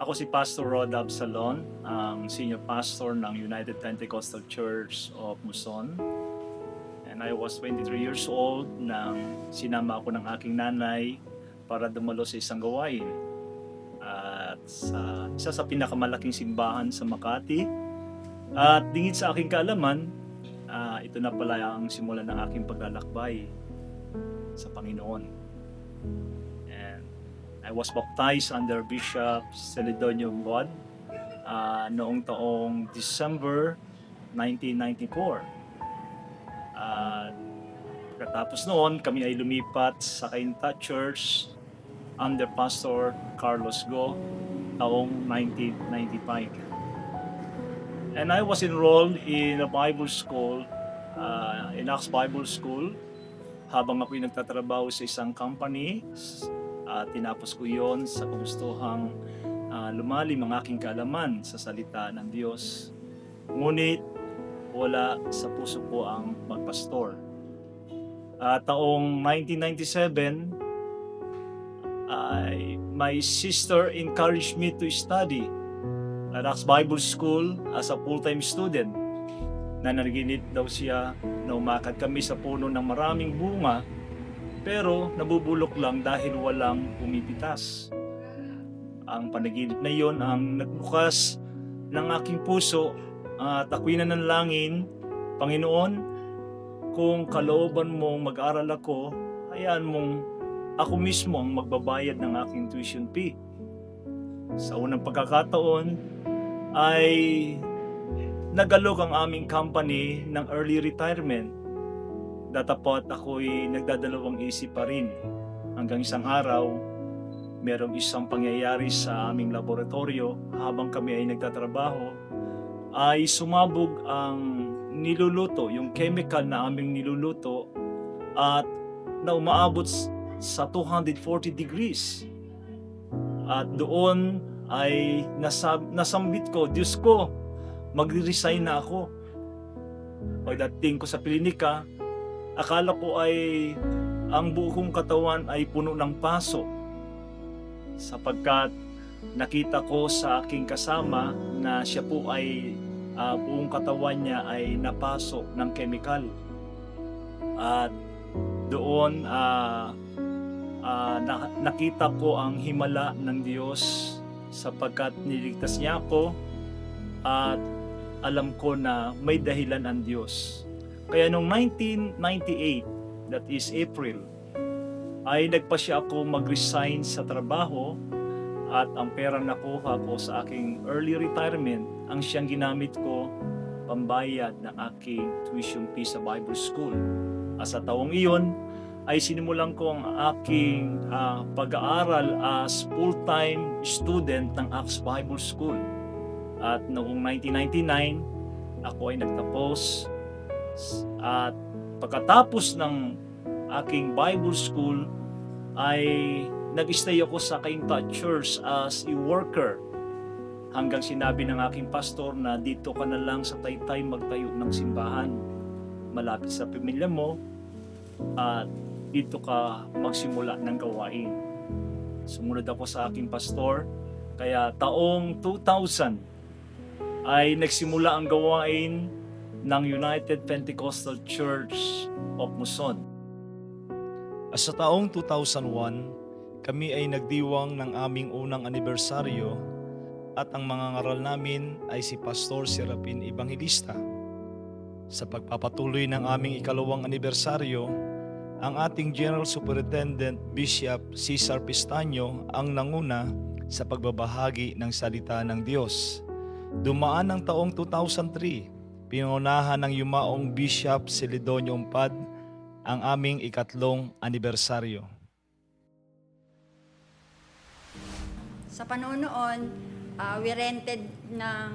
Ako si Pastor Rod Absalon, ang senior pastor ng United Pentecostal Church of Muson. And I was 23 years old nang sinama ako ng aking nanay para dumalo sa isang gawain. At sa isa sa pinakamalaking simbahan sa Makati. At dingit sa aking kaalaman, ito na pala ang simula ng aking paglalakbay sa Panginoon. And I was baptized under Bishop Celedonio Bod noong taong December 1994. At pagkatapos noon, kami ay lumipat sa Cainta Church under Pastor Carlos Go taong 1995. And I was enrolled in a Bible school, in Acts Bible School, habang ako'y nagtatrabaho sa isang company. Tinapos ko yon sa kagustuhang lumalim ang aking kaalaman sa salita ng Diyos. Ngunit wala sa puso ko ang magpastor. Taong 1997, my sister encouraged me to study at Acts Bible School as a full-time student. Nanaginip daw siya na umakyat kami sa puno ng maraming bunga, pero nabubulok lang dahil walang pumipitas. Ang panaginip na iyon ang nagbukas ng aking puso at ako'y nanalangin, Panginoon, kung kalooban mong mag-aral ako, hayaan mong ako mismo ang magbabayad ng aking tuition fee. Sa unang pagkakataon ay nagalok ang aming company ng early retirement. Datapot ako'y nagdadalawang isip pa rin. Hanggang isang araw, merong isang pangyayari sa aming laboratorio habang kami ay nagtatrabaho, ay sumabog ang niluluto, yung chemical na aming niluluto, at na umaabot sa 240 degrees. At doon ay nasambit ko, Diyos ko, mag-resign na ako. Pagdating ko sa klinika, akala ko ay ang buo kong katawan ay puno ng paso, sapagkat nakita ko sa aking kasama na siya po ay buong katawan niya ay napaso ng chemical. At doon nakita ko ang himala ng Diyos, sapagkat niligtas niya ako at alam ko na may dahilan ang Diyos. Kaya noong 1998, that is April, ay nagpasya ako mag-resign sa trabaho, at ang pera na nakuha ko sa aking early retirement ang siyang ginamit ko pambayad ng aking tuition fee sa Bible School. At sa taong iyon ay sinimulan ko ang aking pag-aaral as full-time student ng Acts Bible School. At noong 1999, ako ay nagtapos. At pagkatapos ng aking Bible School ay nag-stay ako sa Cainta Church as a worker hanggang sinabi ng aking pastor na dito ka na lang sa Taytay magtayo ng simbahan malapit sa pamilya mo at dito ka magsimula ng gawain. Sumunod ako sa aking pastor, kaya taong 2000 ay nagsimula ang gawain ng United Pentecostal Church of Muson. Sa taong 2001, kami ay nagdiwang ng aming unang anibersaryo at ang mga ngaral namin ay si Pastor Serapin Evangelista. Sa pagpapatuloy ng aming ikalawang anibersaryo, ang ating General Superintendent Bishop Cesar Pistaño ang nanguna sa pagbabahagi ng salita ng Diyos. Dumaan ang taong 2003, pinunahan ng yumaong Bishop Celedonio Bod ang aming ikatlong anibersaryo. Sa panahon noon, we rented ng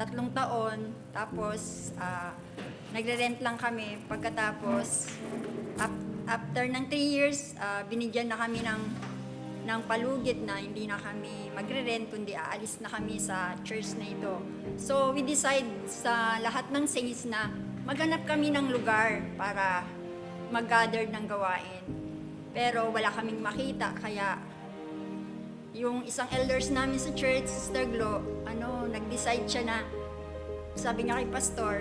3 taon, tapos nagre-rent lang kami. Pagkatapos, after ng 3 years, binigyan na kami ng palugit na hindi na kami magre-rent, kundi aalis na kami sa church na ito. So, we decide sa lahat ng saints na maghanap kami ng lugar para mag-gather ng gawain. Pero wala kaming makita, kaya yung isang elders namin sa church, Sister Glo, nag-decide siya na, sabi niya kay Pastor,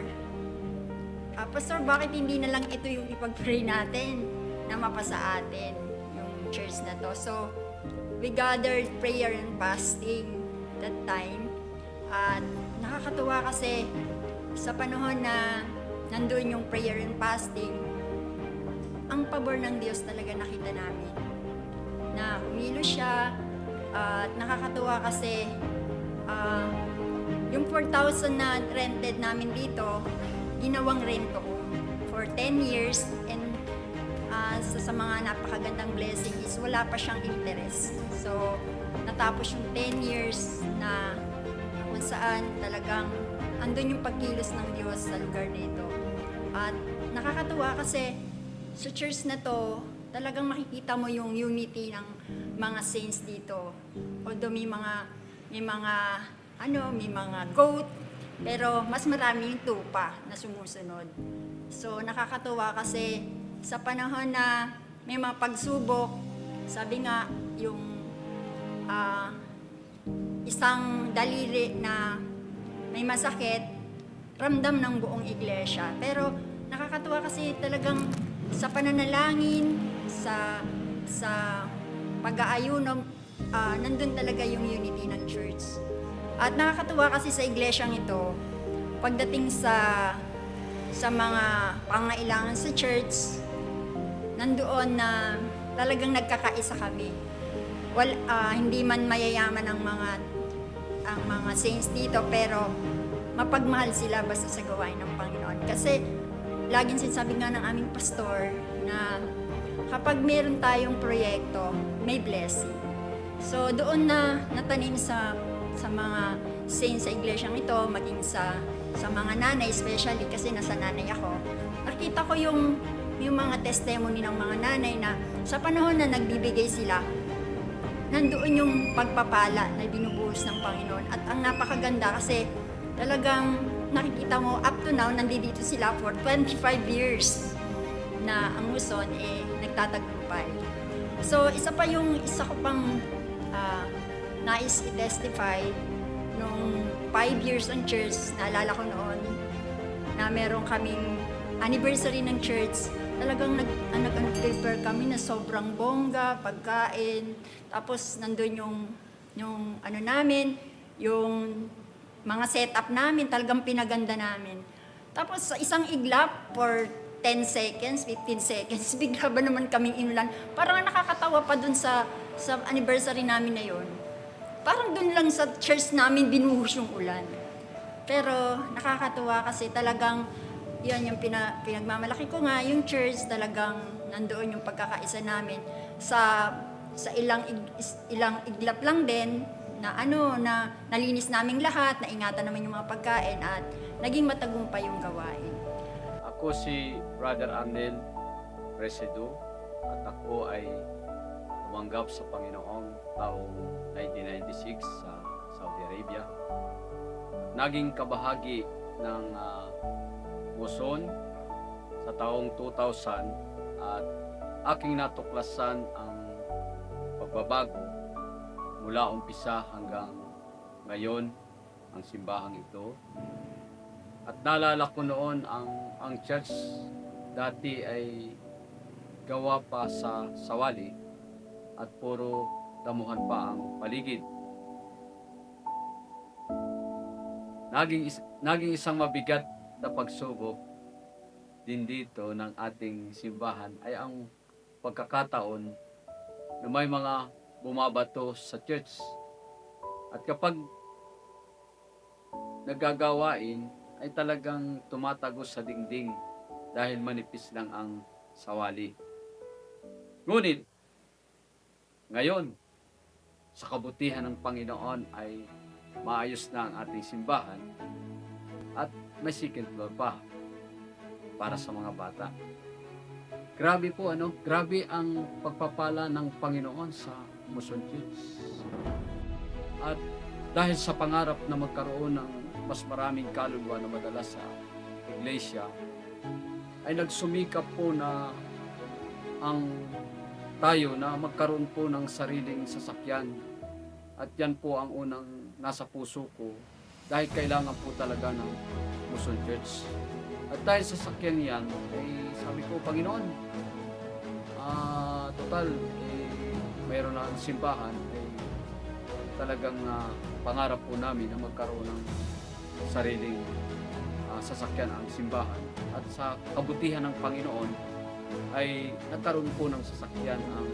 Pastor, bakit hindi na lang ito yung ipag-pray natin na mapasa atin yung church na to? So, we gathered prayer and fasting that time. At nakakatuwa kasi sa panahon na nandun yung prayer and fasting, ang pabor ng Diyos talaga nakita namin. Na kumilos siya, at nakakatuwa kasi yung 4,000 na rented namin dito, ginawang rento ko for 10 years, and sa mga napakagandang blessing is wala pa siyang interest. So, natapos yung 10 years na kung saan talagang andun yung pagkilos ng Diyos sa lugar nito. At nakakatuwa kasi sa church na to, talagang makikita mo yung unity ng mga saints dito. Although may mga goat, pero mas marami yung tupa na sumusunod. So nakakatuwa kasi sa panahon na may mga pagsubok, sabi nga yung isang daliri na may masakit, ramdam ng buong iglesia. Pero nakakatuwa kasi talagang sa pananalangin, sa pag-aayuno, nandun talaga yung unity ng church. At nakakatuwa kasi sa iglesyang ito, pagdating sa mga pangailangan sa church, nandoon na talagang nagkakaisa kami. Hindi man mayayaman ang mga saints dito, pero mapagmahal sila basta sa gawain ng Panginoon. Kasi laging sinasabi nga ng aming pastor na kapag meron tayong proyekto, may blessing. So doon na natanim sa mga saints sa iglesyang ito, maging sa mga nanay, especially kasi nasa nanay ako, nakita ko yung mga testimony ng mga nanay na sa panahon na nagbibigay sila, nandoon yung pagpapala na binubuhos ng Panginoon. At ang napakaganda kasi talagang nakikita mo up to now, nandito sila for 25 years na ang Luzon nagtatagumpay. So isa ko pang nais i-testify nung 5 years on church. Naalala ko noon na meron kaming anniversary ng church. Talagang nag-prepare kami na sobrang bongga, pagkain. Tapos nandun yung namin, yung mga setup namin, talagang pinaganda namin. Tapos sa isang iglap for 10 seconds, 15 seconds, bigla ba naman kaming inulan. Parang nakakatawa pa dun sa anniversary namin na yon. Parang dun lang sa church namin binuhos yung ulan. Pero nakakatuwa kasi talagang yan yung pinagmamalaki ko nga, yung church talagang nandoon yung pagkakaisa namin sa ilang iglap lang din na nalinis naming lahat, naingatan naman yung mga pagkain at naging matagumpay yung gawain. Ako si Brother Arnel Residu at ako ay tumanggap sa Panginoon taong 1996 sa Saudi Arabia. Naging kabahagi ng Luzon sa taong 2000 at aking natuklasan ang pagbabago mula umpisa hanggang ngayon ang simbahang ito. At naalala ko noon ang church dati ay gawa pa sa sawali at puro damuhan pa ang paligid. Naging isang mabigat na pagsubok din dito ng ating simbahan ay ang pagkakataon na may mga bumabato sa church. At kapag nagagawain ay talagang tumatagos sa dingding dahil manipis lang ang sawali. Ngunit ngayon, sa kabutihan ng Panginoon ay maayos na ang ating simbahan at may second floor pa para sa mga bata. Grabe po grabe ang pagpapala ng Panginoon sa Luzon Church. At dahil sa pangarap na magkaroon ng mas maraming kaluluwa na madala sa iglesia, ay nagsumikap po na tayo na magkaroon po ng sariling sasakyan At yan po ang unang nasa puso ko dahil kailangan po talaga ng Muson Church. At dahil sa sakyan yan, ay sabi ko, Panginoon, total, mayroon na ang simbahan, ay talagang pangarap po namin na magkaroon ng sariling sasakyan ang simbahan. At sa kabutihan ng Panginoon, ay nagkaroon po ng sasakyan ang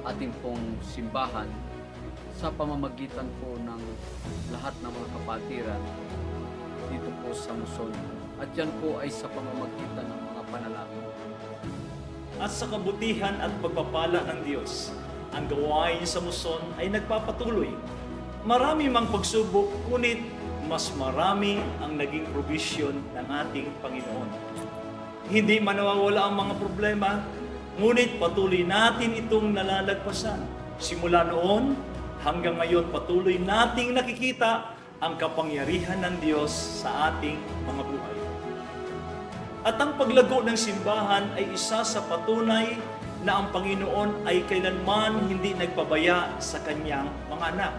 ating pong simbahan sa pamamagitan po ng lahat ng mga kapatiran dito po sa Muson. At yan po ay sa pamamagitan ng mga panalangin. At sa kabutihan at pagpapala ng Diyos, ang gawain sa Muson ay nagpapatuloy. Marami mang pagsubok, ngunit mas marami ang naging provision ng ating Panginoon. Hindi man nawawala ang mga problema, ngunit patuloy natin itong nalalagpasan. Simula noon hanggang ngayon, patuloy nating nakikita ang kapangyarihan ng Diyos sa ating mga buhay. At ang paglago ng simbahan ay isa sa patunay na ang Panginoon ay kailanman hindi nagpabaya sa kanyang mga anak.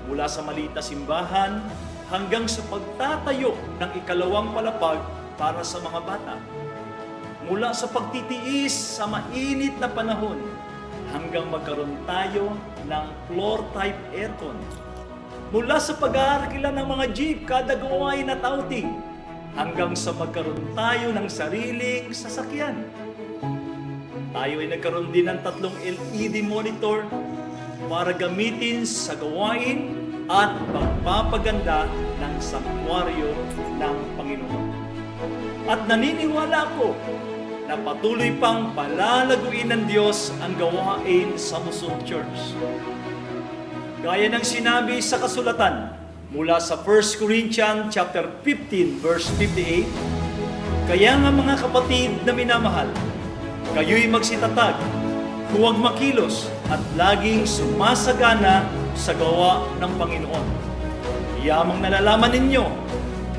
Mula sa maliit na simbahan hanggang sa pagtatayo ng ikalawang palapag para sa mga bata. Mula sa pagtitiis sa mainit na panahon hanggang magkaroon tayo ng floor-type aircon. Mula sa pag-aarakila ng mga jeep kada gawain at outing hanggang sa magkaroon tayo ng sariling sasakyan. Tayo ay nagkaroon din ng 3 LED monitor para gamitin sa gawain at pagpapaganda ng sanktuaryo ng Panginoon. At naniniwala ako na patuloy pang palalaguin ng Diyos ang gawain sa Muson Church. Gaya ng sinabi sa kasulatan mula sa 1 Corinthians chapter 15 verse 58, kaya nga mga kapatid na minamahal, kayo'y magsitatag, huwag makilos at laging sumasagana sa gawa ng Panginoon. Yamang nalalaman ninyo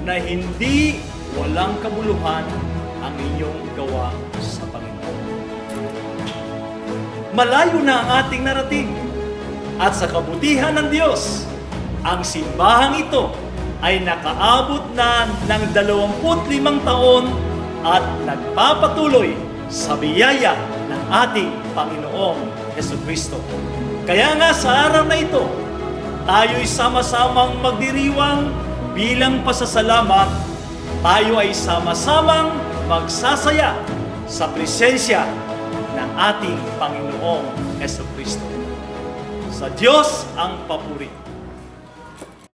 na hindi walang kabuluhan ang inyong gawa sa Panginoon. Malayo na ang ating narating. At sa kabutihan ng Diyos, ang simbahang ito ay nakaabot na ng 25 taon at nagpapatuloy sa biyaya ng ating Panginoong Jesucristo. Kaya nga sa araw na ito, tayo'y sama-samang magdiriwang bilang pasasalamat, tayo ay sama-samang magsasaya sa presensya ng ating Panginoong Jesucristo. Sa Diyos ang papuri.